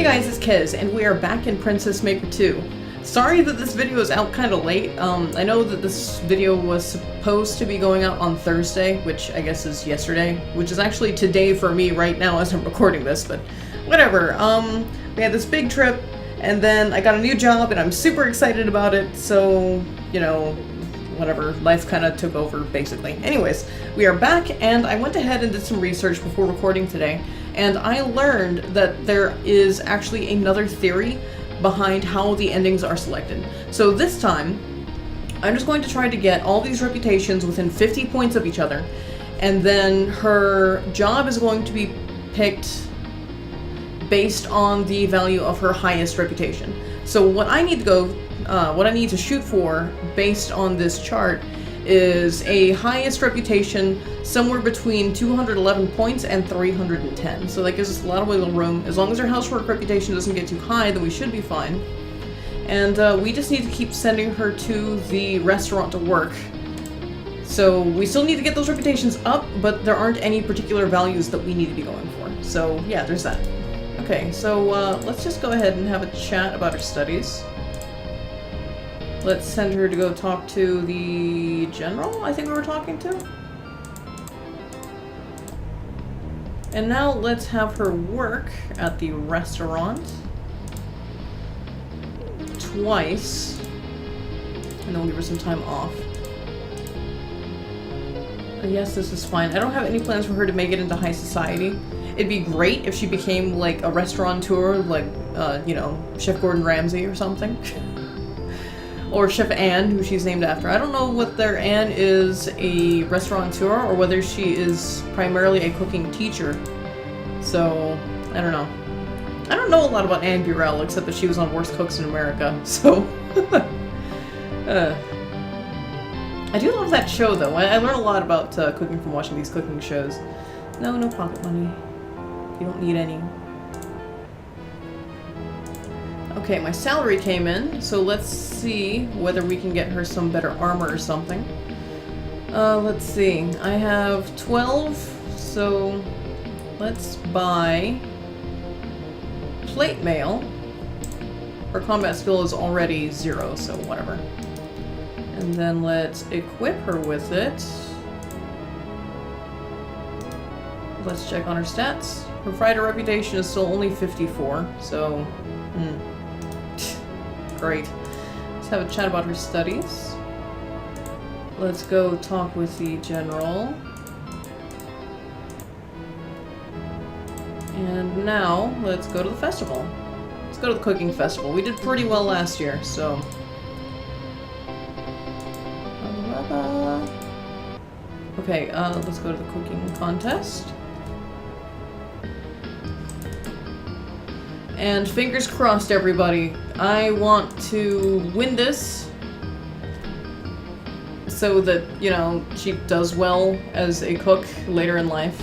Hey guys, it's Kez, and we are back in Princess Maker 2. Sorry that this video is out kind of late. I know that this video was supposed to be going out on Thursday, which I guess is yesterday, which is actually today for me right now as I'm recording this, but whatever. We had this big trip, and then I got a new job, and I'm super excited about it, so, you know, whatever, life kind of took over, basically. Anyways, we are back, and I went ahead and did some research before recording today, and I learned that there is actually another theory behind how the endings are selected. So this time, I'm just going to try to get all these reputations within 50 points of each other, and then her job is going to be picked based on the value of her highest reputation. So what I need to shoot for based on this chart is a highest reputation somewhere between 211 points and 310. So that gives us a lot of wiggle room. As long as our housework reputation doesn't get too high, then we should be fine. And we just need to keep sending her to the restaurant to work. So we still need to get those reputations up, but there aren't any particular values that we need to be going for. So yeah, there's that. Okay, so let's just go ahead and have a chat about her studies. Let's send her to go talk to the general, I think we were talking to. And now let's have her work at the restaurant twice. And then we'll give her some time off. Yes, this is fine. I don't have any plans for her to make it into high society. It'd be great if she became like a restaurateur, like, you know, Chef Gordon Ramsay or something. Or Chef Anne, who she's named after. I don't know whether Anne is a restaurateur or whether she is primarily a cooking teacher. So, I don't know. I don't know a lot about Anne Burrell, except that she was on Worst Cooks in America, so... I do love that show, though. I learn a lot about cooking from watching these cooking shows. No pocket money. You don't need any. Okay, my salary came in, so let's see whether we can get her some better armor or something. Let's see. I have 12, so let's buy plate mail. Her combat skill is already 0, so whatever. And then let's equip her with it. Let's check on her stats. Her fighter reputation is still only 54, so... Great. Let's have a chat about her studies. Let's go talk with the general. And now, let's go to the festival. Let's go to the cooking festival. We did pretty well last year, so... Okay, let's go to the cooking contest. And fingers crossed, everybody. I want to win this so that, you know, she does well as a cook later in life.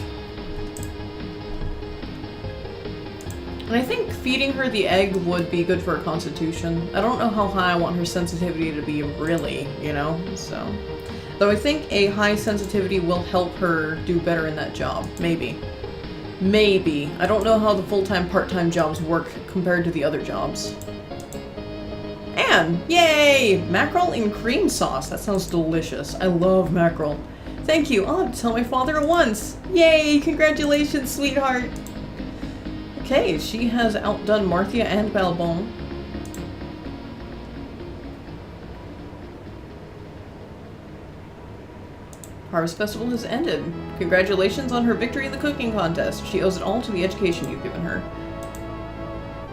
And I think feeding her the egg would be good for her constitution. I don't know how high I want her sensitivity to be, really, you know, so... Though I think a high sensitivity will help her do better in that job. Maybe. Maybe. I don't know how the full-time, part-time jobs work compared to the other jobs. And, yay! Mackerel in cream sauce. That sounds delicious. I love mackerel. Thank you. I'll have to tell my father at once. Yay! Congratulations, sweetheart! Okay, she has outdone Marthia and Balbon. Harvest Festival has ended. Congratulations on her victory in the cooking contest. She owes it all to the education you've given her.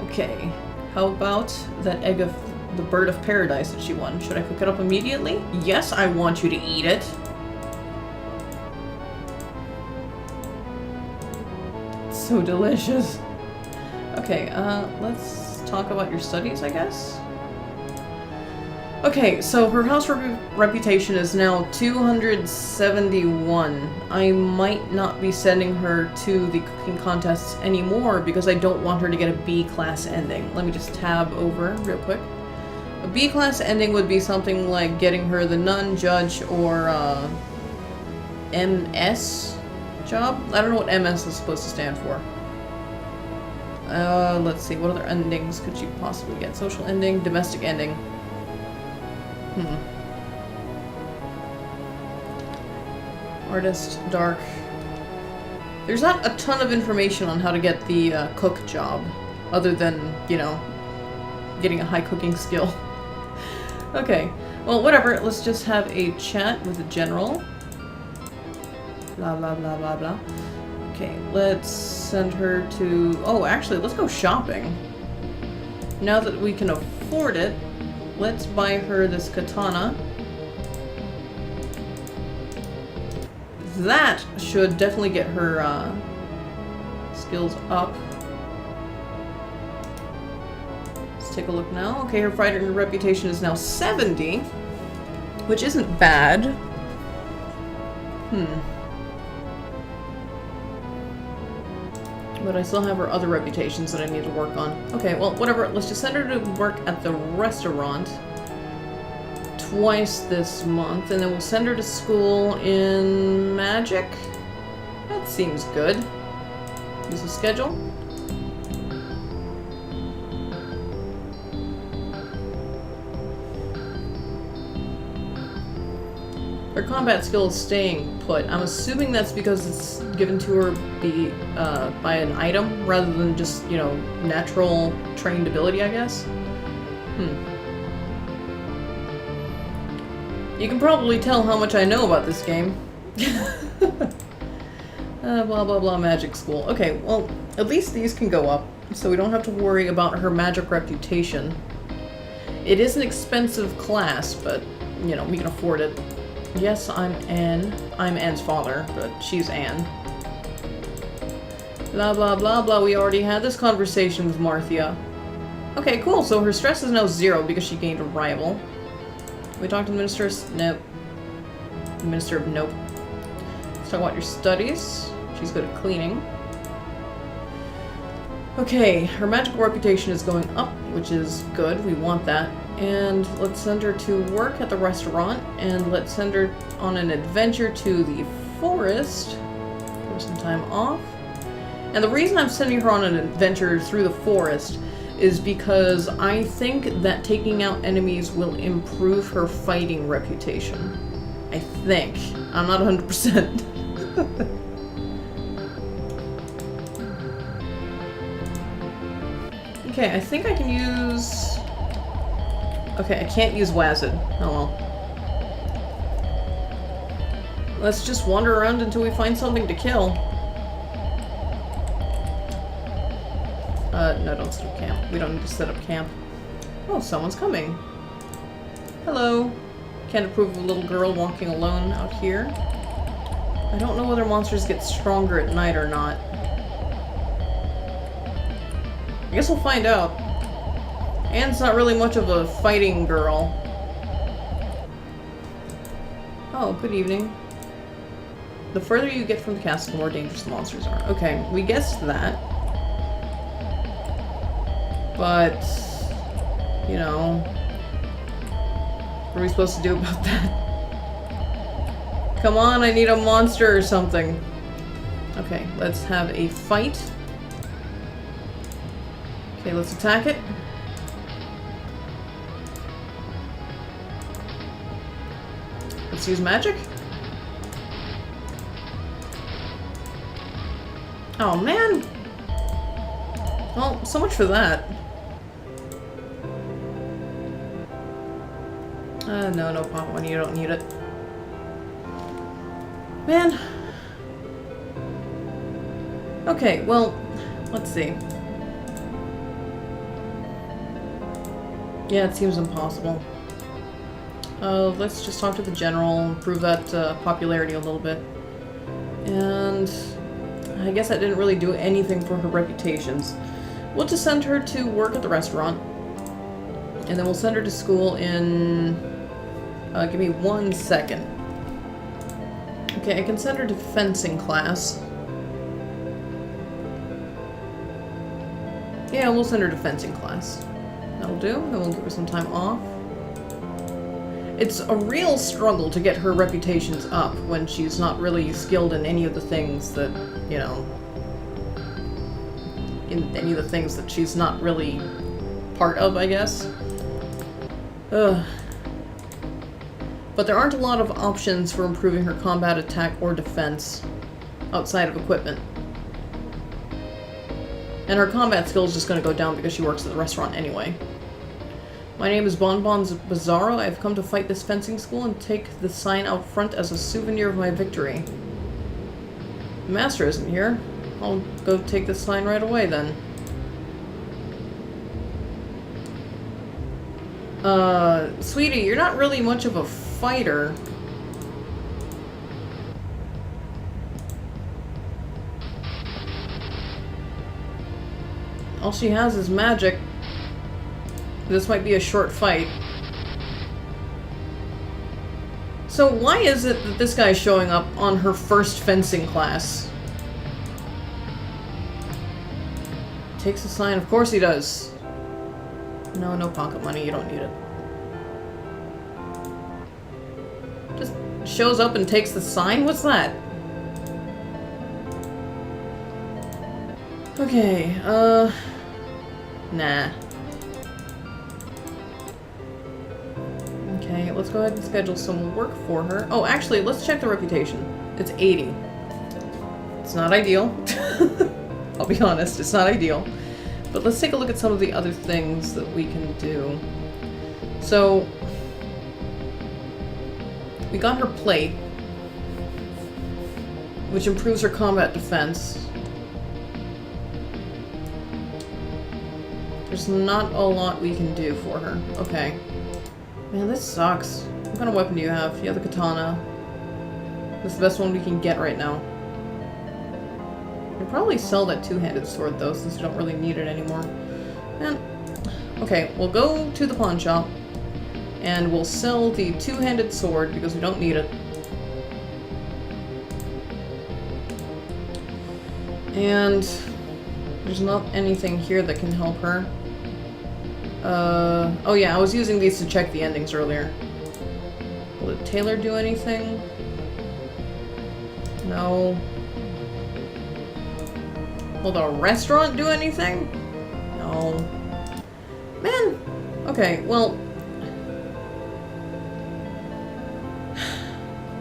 Okay, how about that egg of the bird of paradise that she won? Should I cook it up immediately? Yes, I want you to eat it. It's so delicious. Okay, let's talk about your studies, I guess. Okay, so her house reputation is now 271. I might not be sending her to the cooking contests anymore because I don't want her to get a B-class ending. Let me just tab over real quick. A B-class ending would be something like getting her the nun, judge, or MS job? I don't know what MS is supposed to stand for. Let's see, what other endings could she possibly get? Social ending, domestic ending. Artist, dark. There's not a ton of information on how to get the cook job, other than, you know, getting a high cooking skill. Okay, well, whatever. Let's just have a chat with the general. Blah, blah, blah, blah, blah. Okay, let's send her to... Oh, actually, let's go shopping. Now that we can afford it, let's buy her this katana. That should definitely get her skills up. Let's take a look now. Okay, her fighter reputation is now 70, which isn't bad. But I still have her other reputations that I need to work on. Okay, well, whatever. Let's just send her to work at the restaurant twice this month, and then we'll send her to school in magic. That seems good. Use the schedule. Her combat skill is staying put. I'm assuming that's because it's given to her by an item rather than just, you know, natural trained ability, I guess. You can probably tell how much I know about this game. Blah blah blah magic school. Okay, well, at least these can go up, so we don't have to worry about her magic reputation. It is an expensive class, but, you know, we can afford it. Yes, I'm Anne. I'm Anne's father, but she's Anne. Blah blah blah blah, we already had this conversation with Marthia. Okay, cool, so her stress is now 0 because she gained a rival. We talked to the minister? Nope. The minister of nope. Let's talk about your studies. She's good at cleaning. Okay, her magical reputation is going up, which is good. We want that. And let's send her to work at the restaurant, and let's send her on an adventure to the forest. Give her some time off. And the reason I'm sending her on an adventure through the forest is because I think that taking out enemies will improve her fighting reputation. I think. I'm not 100%. Okay, I think I can use... Okay, I can't use Wazid. Oh well. Let's just wander around until we find something to kill. No, don't set up camp. We don't need to set up camp. Oh, someone's coming. Hello. Can't approve of a little girl walking alone out here. I don't know whether monsters get stronger at night or not. I guess we'll find out. Anne's not really much of a fighting girl. Oh, good evening. The further you get from the castle, the more dangerous the monsters are. Okay, we guessed that. But, you know, what are we supposed to do about that? Come on, I need a monster or something. Okay, let's have a fight. Okay, let's attack it. Let's use magic. Oh, man! Well, so much for that. No pop money, you don't need it. Man. Okay, well, let's see. Yeah, it seems impossible. Let's just talk to the general, improve that popularity a little bit. And I guess that didn't really do anything for her reputations. We'll just send her to work at the restaurant. And then we'll send her to school in... give me 1 second. Okay, I can send her to fencing class. Yeah, we'll send her to fencing class. That'll do. Then we'll give her some time off. It's a real struggle to get her reputations up when she's not really skilled in any of the things that, you know, in any of the things that she's not really part of, I guess. Ugh. But there aren't a lot of options for improving her combat attack or defense outside of equipment. And her combat skill is just going to go down because she works at the restaurant anyway. My name is Bonbon Bizarro. I've come to fight this fencing school and take the sign out front as a souvenir of my victory. The master isn't here. I'll go take this sign right away then. Sweetie, you're not really much of a fighter. All she has is magic. This might be a short fight. So why is it that this guy's showing up on her first fencing class? Takes a sign. Of course he does. No, no pocket money. You don't need it. Just shows up and takes the sign? What's that? Okay, nah. Okay, let's go ahead and schedule some work for her. Oh, actually, let's check the reputation. It's 80. It's not ideal. I'll be honest, it's not ideal. But let's take a look at some of the other things that we can do. So, we got her plate, which improves her combat defense. There's not a lot we can do for her. Okay. Man, this sucks. What kind of weapon do you have? You have the katana. This is the best one we can get right now. You'll probably sell that two-handed sword, though, since you don't really need it anymore. And, okay, we'll go to the pawn shop, and we'll sell the two-handed sword, because we don't need it. And there's not anything here that can help her. Oh yeah, I was using these to check the endings earlier. Will the tailor do anything? No. Will the restaurant do anything? No. Man! Okay, well...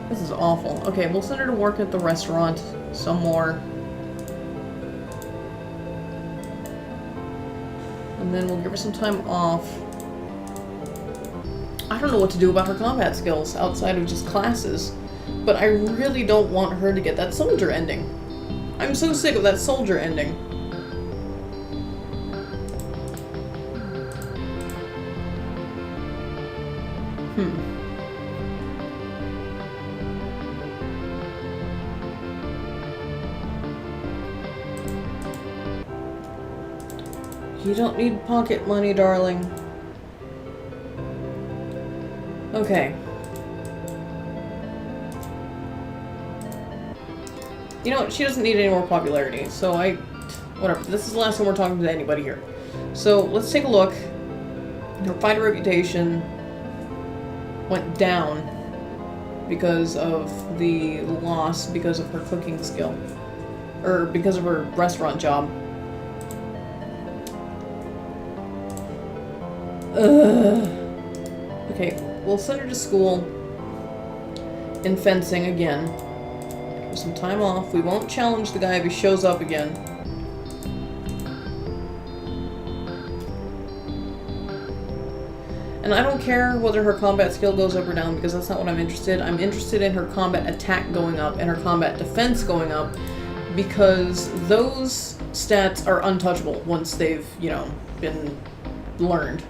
This is awful. Okay, we'll send her to work at the restaurant some more. And then we'll give her some time off. I don't know what to do about her combat skills outside of just classes, but I really don't want her to get that soldier ending. I'm so sick of that soldier ending. You don't need pocket money, darling. Okay. You know what? She doesn't need any more popularity, so whatever. This is the last time we're talking to anybody here. So, let's take a look. Her fighter reputation went down because of the loss, because of her cooking skill. Or because of her restaurant job. Okay, we'll send her to school in fencing again. Give her some time off. We won't challenge the guy if he shows up again. And I don't care whether her combat skill goes up or down, because that's not what I'm interested in. I'm interested in her combat attack going up and her combat defense going up, because those stats are untouchable once they've, you know, been learned.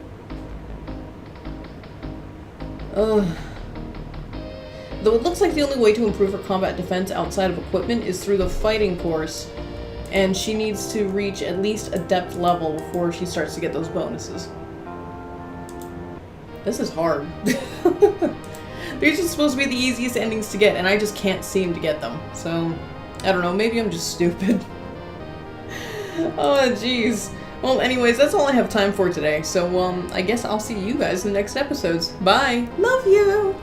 Though it looks like the only way to improve her combat defense outside of equipment is through the fighting course, and she needs to reach at least adept level before she starts to get those bonuses. This is hard. These are supposed to be the easiest endings to get, and I just can't seem to get them. So, I don't know, maybe I'm just stupid. Oh, jeez. Well, anyways, that's all I have time for today, so, I guess I'll see you guys in the next episodes. Bye! Love you!